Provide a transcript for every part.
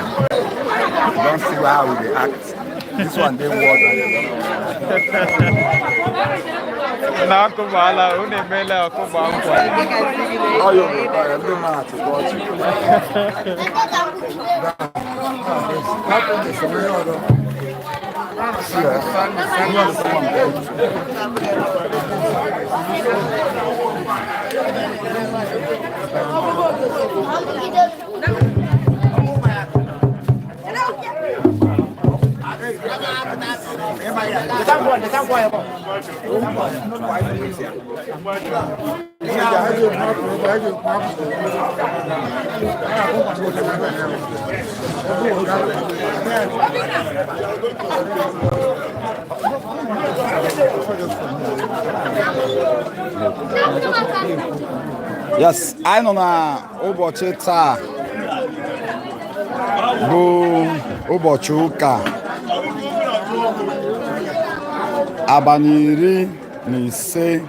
Don't see how they act. This one they walk. Na kubala unemela kubangwa. Ayo, I'm not to watch. Yes, I know na ụbọchị taa bụ ụbọchị ụka abalị 15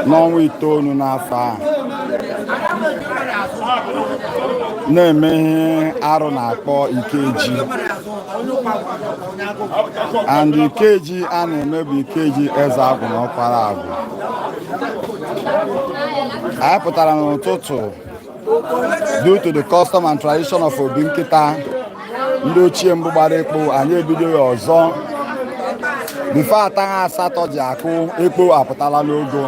n'ọnwa itoolu n'afọ a na-eme ihe arụ na-akpọ Ikeji, and Ikeji a na-eme bụ Ikeji eze agwụ na ọkpara agwụ. Anyị pụtara n'ụtụtụ due to the custom and tradition of obi nkịta ndị ochie mbụ gbara ekpo, anyị ebido ya ọzọ bifo ataghị asatọ ji akụ ekpo apụtala n'ogo.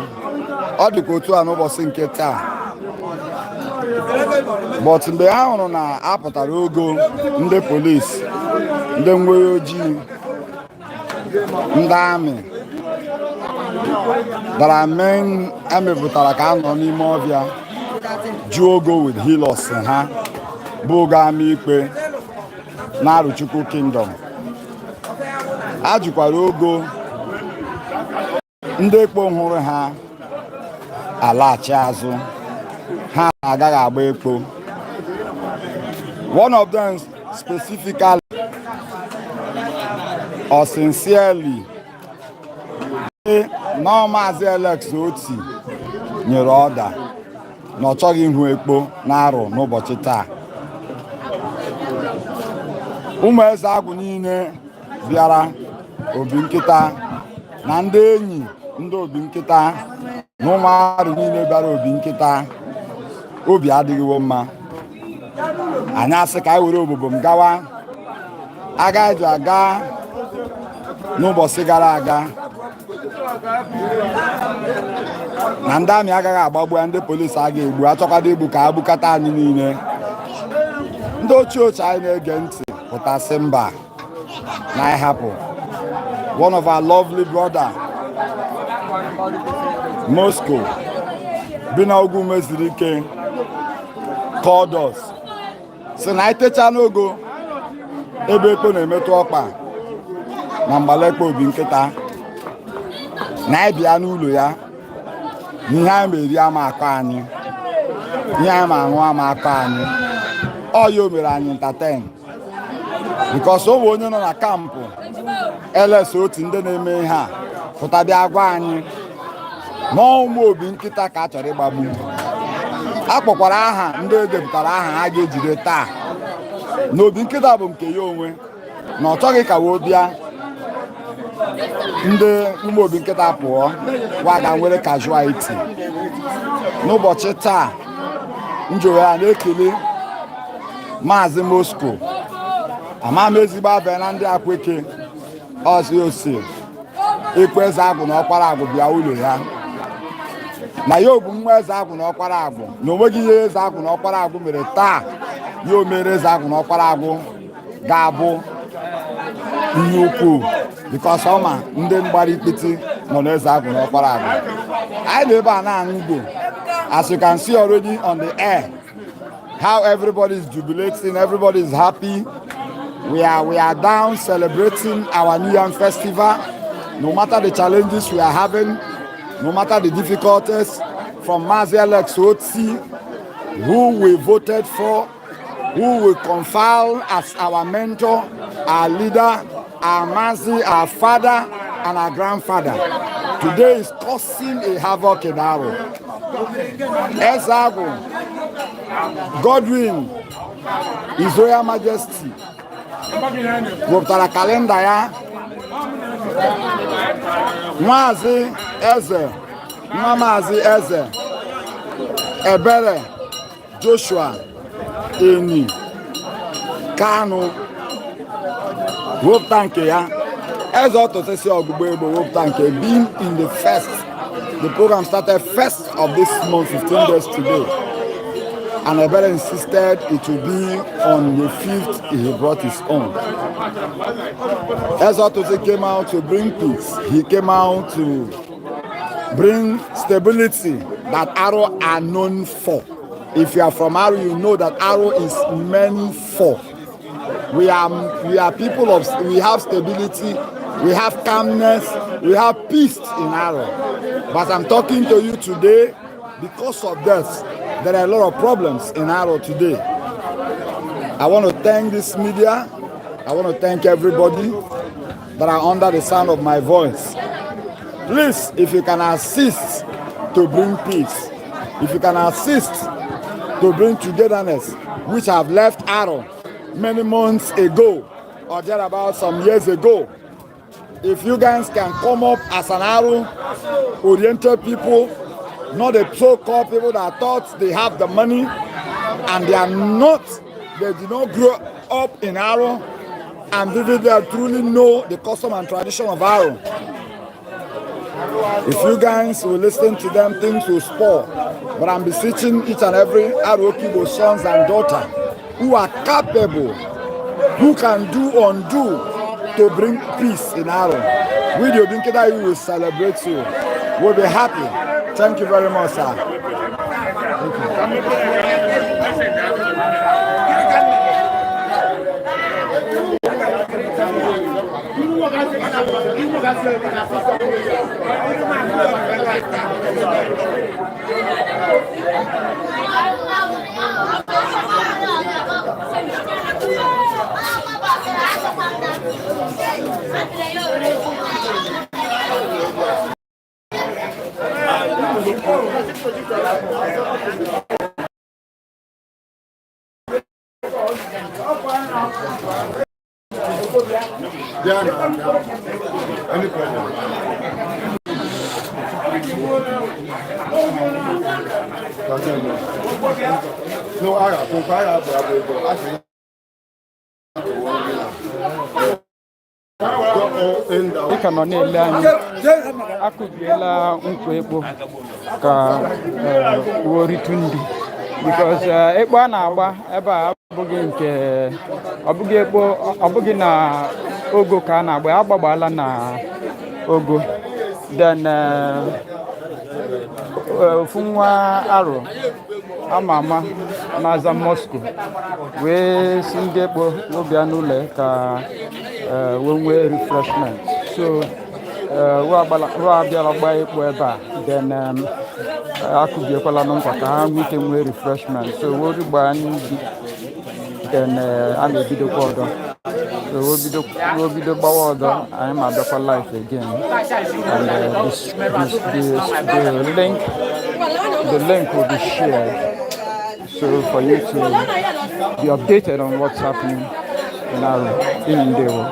Ọ dịka otu a n'ụbọchị nke taa, but mgbe ha hụrụ na apụtara ogo, ndị polisi, ndị uwe ojii, ndị amị dara men emepụtara ka a nọ n'ime ọbịa ju ogo with healers ha bụ ogo ama ikpe na Arochukwu Kingdom. A jụkwara ogo, ndị ekpo hụrụ ha alaghachi azụ, ha agaghị agba ekpo. One of them specifically or sincerely na Maazị Alex Oti nyere ọda na ọ chọghị ihu ekpo na-arụ n'ụbọchị taa. Ụmụ eze agwụ niile bịara obi nkịta na ndị enyi ndị obi nkịta na ụmụ arụ niile bịara obi nkịta, obi adịghịwo mma. Anyị asị ka anyị were obobom gawa. Agaghị aga n'ụbọchị gara aga na ndị amị agaghị agbagbu ya, ndị polisi agaghị egbu, achọkwado igbu ka agbukata anyị niile. Ndị ochie anyị na-ege ntị pụtasị mba na anyị hapụ. One of our lovely brother Moscow bi na ugwu meziri ike called us sị na anyị techa n'ogo ebe ekpo na-emetụ ọkpa na mgbalekpo obi nkịta na anyị bịa n'ụlọ ya, n'ihe anyị ma eri ama akọ anyị, ihe anyị ma aṅụ ama akọ anyị. Ọ ya o mere anyị entertain because o bụ onye nọ na kampụ LS Oti ndị na-eme ihe a pụta bịa gwa anyị na ụmụ obi nkịta ka a chọrọ ịgbagbu. A kpọkwara aha ndị edepụtara aha ha ga-ejide taa na obi nkịta bụ nke ya onwe, na ọ chọghị ka wee bịa ndị ụmụ obi nkịta pụọ waga nwere casualty. N'ụbọchị taa njọ ya na-ekele Maazị Moscow, ama m ezigbo abịa na ndị Akweke ọzọ ose ekpo eze agwụ na ọkpara agwụ bịa ụlọ ya, na ya bụ nwa eze agwụ na ọkpara agwụ na onweghị ihe eze agwụ na ọkpara agwụ mere taa ya o mere eze agwụ na ọkpara agwụ ga-abụ ihe ukwuu because ọma ndị mgbara ikpiti nọ na eze agwụ na ọkpara agwụ. Anyị na ebe a na-aṅụ Igbo, as you can see already on the air, how everybody is jubilating, everybody is happy. We are down celebrating our New Yam festival. No matter the challenges we are having, no matter the difficulties, from Maazị Alex Oti, who we voted for, who we confirm as our mentor, our leader, our Maazị, our father, and our grandfather. Today is causing a havoc in Aro. Ezago, Godwin, His Royal Majesty, wepụtara kalenda ya, Maazị Eze, nwa Maazị Eze, Ebere, Joshua, Eni, Kanu, wepụta nke ya. Eze ọtụtụsị ọgbụgba egbo wepụta nke being in the first. The program started 1st of this month, 15 days today. and Ebere insisted it will be on the 5th he brought his own. Ezotosi came out to bring peace. He came out to bring stability that Aro are known for. If you are from Aro, you know that Aro is meant for. We are people of, we have stability, we have calmness, we have peace in Aro. But I'm talking to you today because of this. There are a lot of problems in Aro today. I want to thank this media. I want to thank everybody that are under the sound of my voice. Please, if you can assist to bring peace, if you can assist to bring togetherness, which have left Aro many months ago, or thereabout some years ago, if you guys can come up as an Aro-oriented people, not the so-called people that thought they have the money and they are not, they did not grow up in Aro and vividly truly know the custom and tradition of Aro. If you guys will listen to them, things will spoil. But I'm beseeching each and every Aro sons and daughters who are capable, who can do undo to bring peace in Aro. With your Binkeda, we will celebrate you. We'll be happy. Thank you very much, sir. Thank you. Any problem? No, I have. Dịka nọ na-ele anyị akụbiela nkwa ekpo ka uwe ritu ndị because ekpo a na-agba ebe a abụghị nke ọ bụghị na ogo ka a na-agba, agbagbala na ogo. Then ofu nwa Aro ama na-aza Moscow wee si ndị ekpo n'obịa n'ụlọ ka wee nwee refreshment. So ruo abịala gba ekpo ebe a, then akụbiekwala nkwa ka ha nwee ike nwee refreshment. So wori gbaa ndị then a na-ebidokwa ọdọ. So we'll be the Bawaga. I'm at the life again, and the link will be shared, so for you to be updated on what's happening in our Indewo.